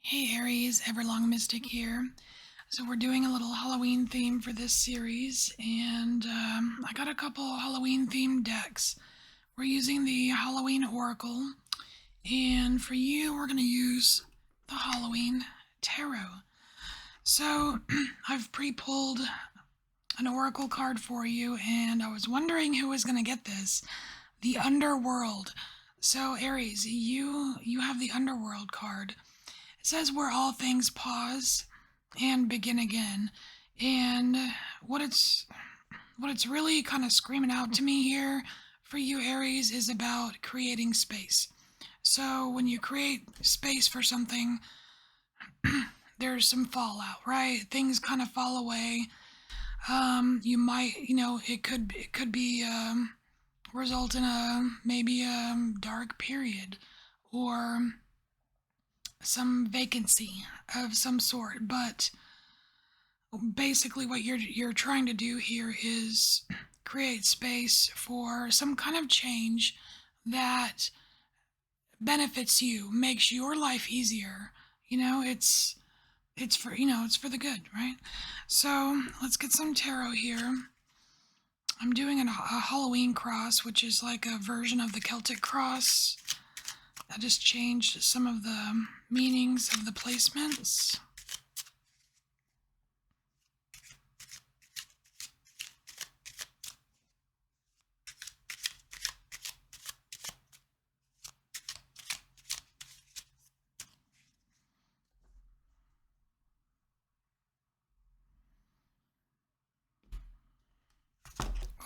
Hey Aries, EverlongMystic here. So we're doing a little Halloween theme for this series, and I got a couple Halloween themed decks. We're using the Halloween Oracle, and for you, we're going to use the Halloween Tarot. So I've pre-pulled an Oracle card for you, and I was wondering who was going to get this. The Underworld. So Aries, you have the Underworld card. It says where all things pause and begin again. And what it's what it's really kind of screaming out to me here for you Aries is about creating space. So when you create space for something, there's some fallout, right? Things kind of fall away. You might, it could be result in a maybe a dark period or some vacancy of some sort, but basically what you're trying to do here is create space for some kind of change that benefits you, makes your life easier. It's for the good, right? So let's get some tarot here. I'm doing a Halloween cross, which is like a version of the Celtic cross. I just changed some of the meanings of the placements.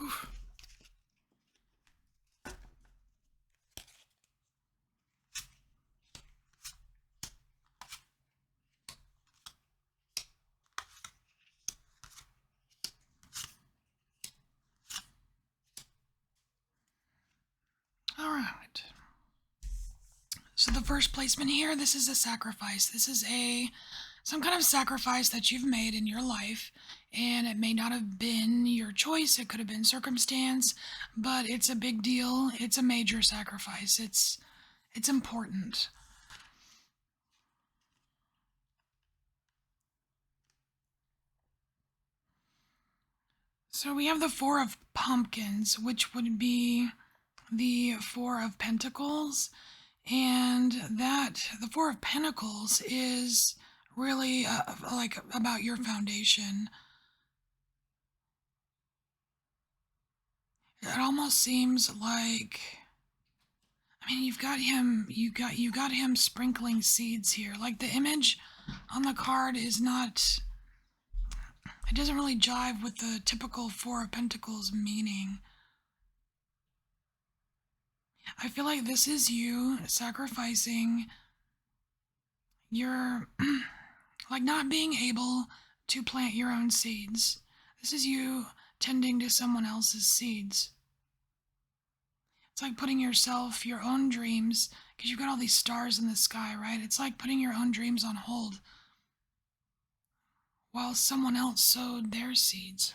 Oof. All right. So the first placement here, this is a sacrifice. This is some kind of sacrifice that you've made in your life, and it may not have been your choice. It could have been circumstance, but it's a big deal. It's a major sacrifice. It's important. So we have the Four of Pumpkins, which would be the Four of Pentacles, and the Four of Pentacles is really like about your foundation. It almost seems like, I mean, you got him sprinkling seeds here. Like the image on the card is not, it doesn't really jive with the typical Four of Pentacles meaning. I feel like this is you sacrificing your, like not being able to plant your own seeds. This is you tending to someone else's seeds. It's like putting your own dreams, because you've got all these stars in the sky, right? It's like putting your own dreams on hold while someone else sowed their seeds.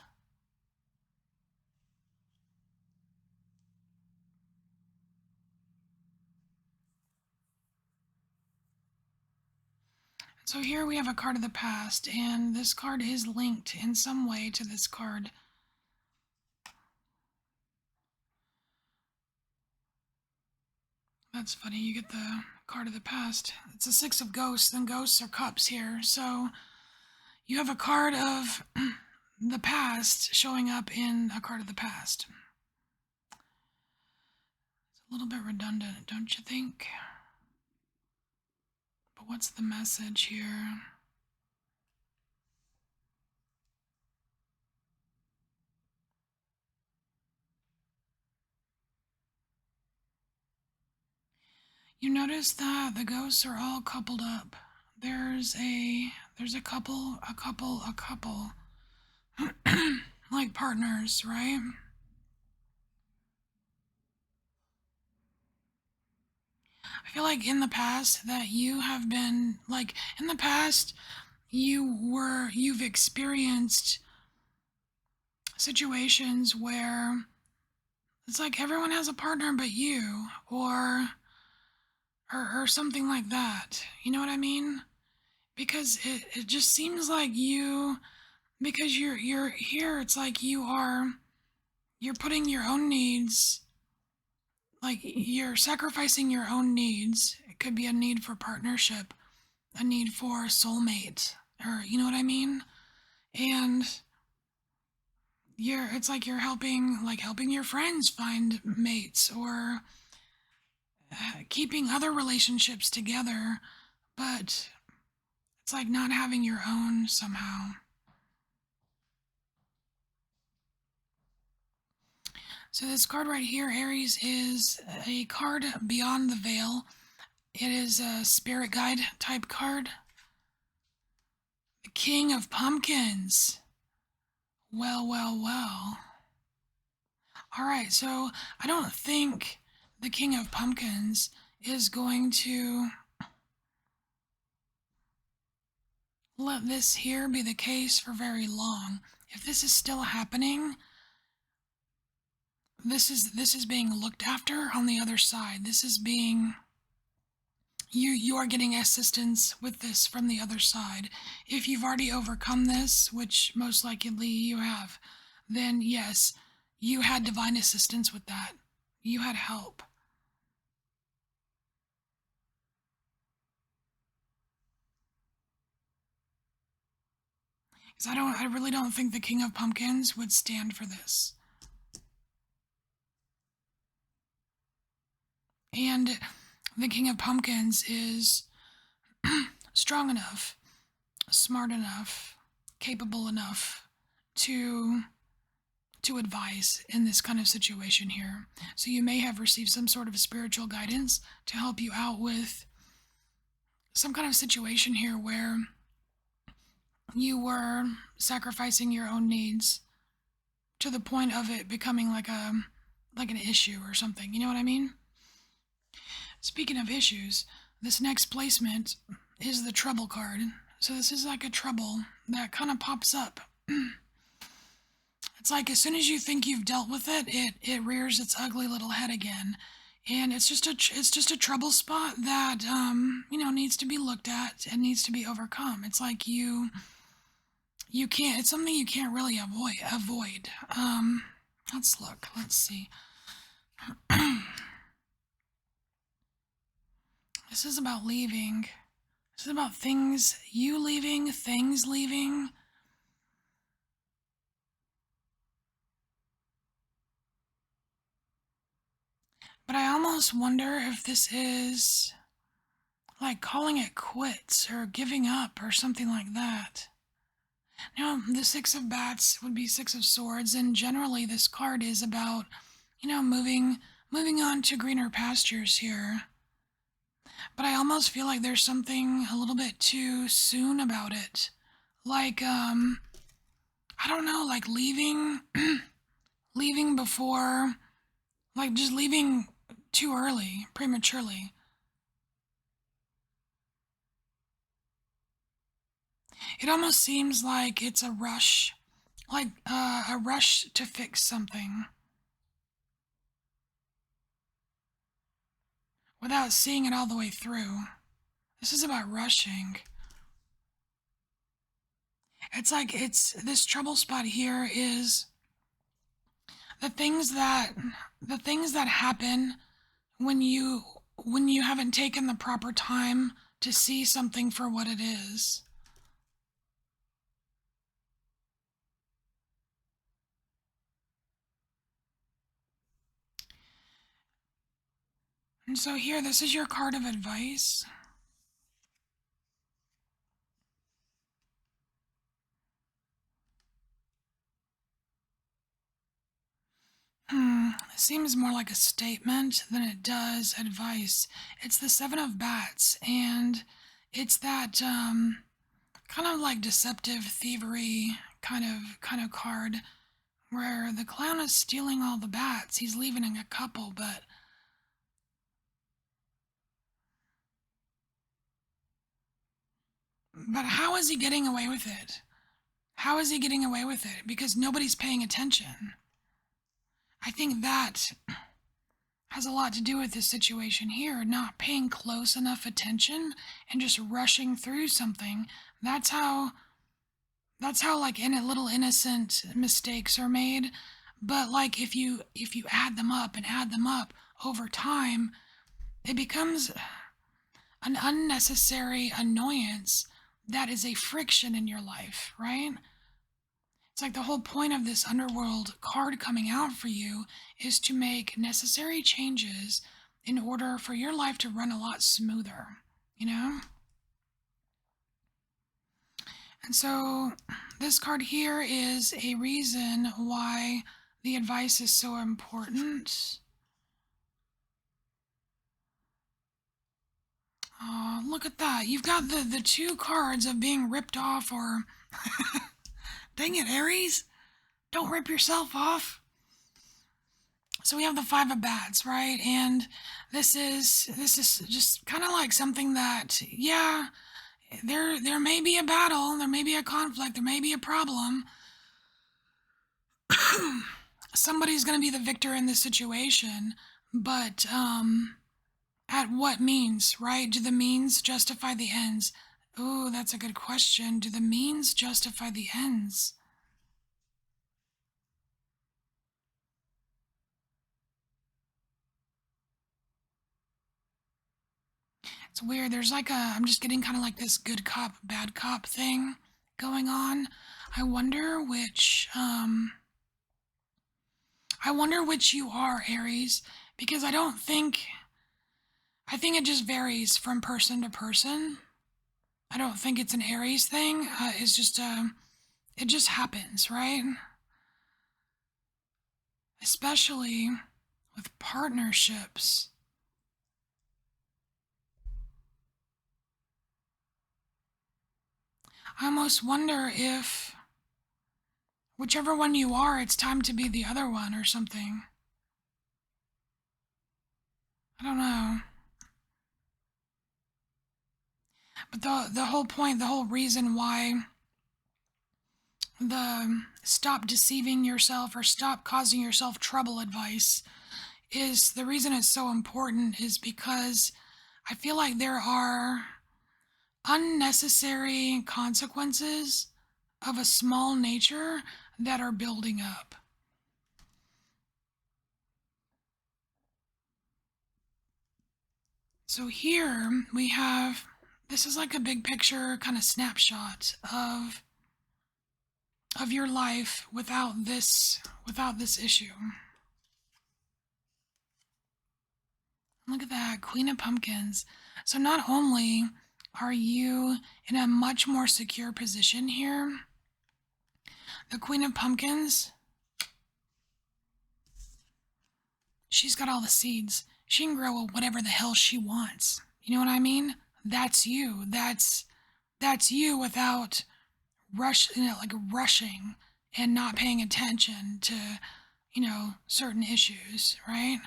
So here we have a card of the past, and this card is linked in some way to this card. That's funny, you get the card of the past. It's a Six of Ghosts, and ghosts are cups here. So you have a card of the past showing up in a card of the past. It's a little bit redundant, don't you think? But what's the message here? You notice that the ghosts are all coupled up. There's a couple, like partners, right? I feel like in the past that you have been, like, in the past, you've experienced situations where it's like everyone has a partner but you, or something like that. You know what I mean? because it just seems like you, because you're here, it's like you're putting your own needs, like you're sacrificing your own needs. It could be a need for partnership, a need for a soulmate, or you know what I mean? And it's like you're helping your friends find mates, or keeping other relationships together, but it's like not having your own somehow. So this card right here, Aries, is a card beyond the veil. It is a spirit guide type card. The King of Pumpkins. Well, well, well. All right, so I don't think the King of Pumpkins is going to let this here be the case for very long. If this is still happening, this is being looked after on the other side. This is being you are getting assistance with this from the other side. If you've already overcome this, which most likely you have, then yes, you had divine assistance with that. You had help. Because I really don't think the King of Pumpkins would stand for this. And the King of Pumpkins is strong enough, smart enough, capable enough to advise in this kind of situation here. So you may have received some sort of spiritual guidance to help you out with some kind of situation here where you were sacrificing your own needs to the point of it becoming like an issue or something. You know what I mean? Speaking of issues, this next placement is the trouble card. So this is like a trouble that kind of pops up. It's like as soon as you think you've dealt with it, it rears its ugly little head again, and it's just a trouble spot that needs to be looked at and needs to be overcome. It's like you can't. It's something you can't really avoid. Let's look. Let's see. This is about leaving. This is about things you leaving, things leaving. But I almost wonder if this is like calling it quits or giving up or something like that. Now, the Six of Bats would be Six of Swords, and generally this card is about, moving on to greener pastures here. But I almost feel like there's something a little bit too soon about it. Like, I don't know, like leaving, leaving before, like just leaving too early, prematurely. It almost seems like it's a rush, like a rush to fix something without seeing it all the way through. This is about rushing. It's like this trouble spot here is the things that happen when you haven't taken the proper time to see something for what it is. And so here, this is your card of advice. It seems more like a statement than it does advice. It's the Seven of Bats, and it's that kind of like deceptive thievery kind of card where the clown is stealing all the bats. He's leaving a couple, but how is he getting away with it? How is he getting away with it? Because nobody's paying attention. I think that has a lot to do with this situation here, not paying close enough attention and just rushing through something. That's how like in a little innocent mistakes are made. But like if you add them up and add them up over time, it becomes an unnecessary annoyance that is a friction in your life, right? It's like the whole point of this underworld card coming out for you is to make necessary changes in order for your life to run a lot smoother, you know? And so this card here is a reason why the advice is so important. Oh, look at that. You've got the two cards of being ripped off or... Dang it, Aries. Don't rip yourself off. So we have the Five of Bats, right? And this is just kind of like something that, yeah, there may be a battle, there may be a conflict, there may be a problem. Somebody's going to be the victor in this situation, but at what means, right? Do the means justify the ends? Ooh, that's a good question. Do the means justify the ends? It's weird. There's like I'm just getting kind of like this good cop, bad cop thing going on. I wonder which, you are, Aries, because I think it just varies from person to person. I don't think it's an Aries thing. It's just, it just happens, right? Especially with partnerships. I almost wonder if whichever one you are, it's time to be the other one or something. I don't know. But the whole point, the whole reason why the stop deceiving yourself or stop causing yourself trouble advice is the reason it's so important is because I feel like there are unnecessary consequences of a small nature that are building up. So here we have, this is like a big picture kind of snapshot of your life without this issue. Look at that, Queen of Pumpkins. So not only are you in a much more secure position here, the Queen of Pumpkins, she's got all the seeds. She can grow whatever the hell she wants. You know what I mean? That's you. That's you without rushing and not paying attention to, certain issues, right?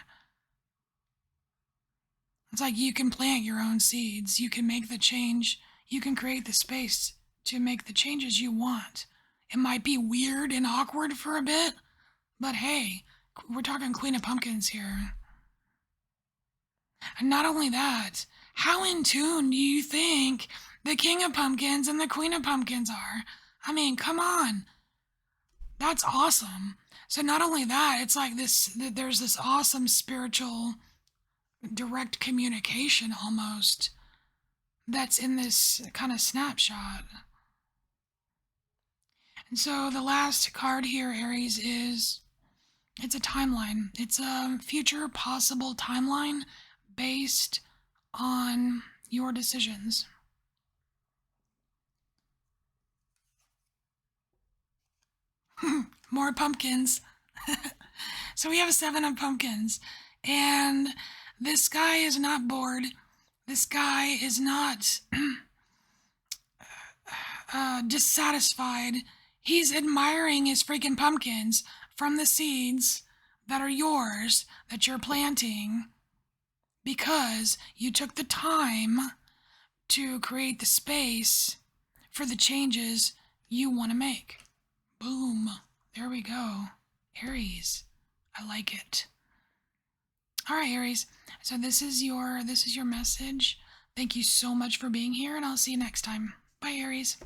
It's like you can plant your own seeds. You can make the change. You can create the space to make the changes you want. It might be weird and awkward for a bit, but hey, we're talking Queen of Pumpkins here. And not only that, how in tune do you think the King of Pumpkins and the Queen of Pumpkins are? I mean, come on. That's awesome. So not only that, it's like there's this awesome spiritual direct communication almost that's in this kind of snapshot. And so the last card here, Aries, it's a timeline. It's a future possible timeline based on your decisions. More pumpkins. So we have 7 of pumpkins. And this guy is not bored. This guy is not dissatisfied. He's admiring his freaking pumpkins from the seeds that are yours, that you're planting, because you took the time to create the space for the changes you want to make. Boom. There we go. Aries. I like it. All right, Aries. So this is your message. Thank you so much for being here, and I'll see you next time. Bye, Aries.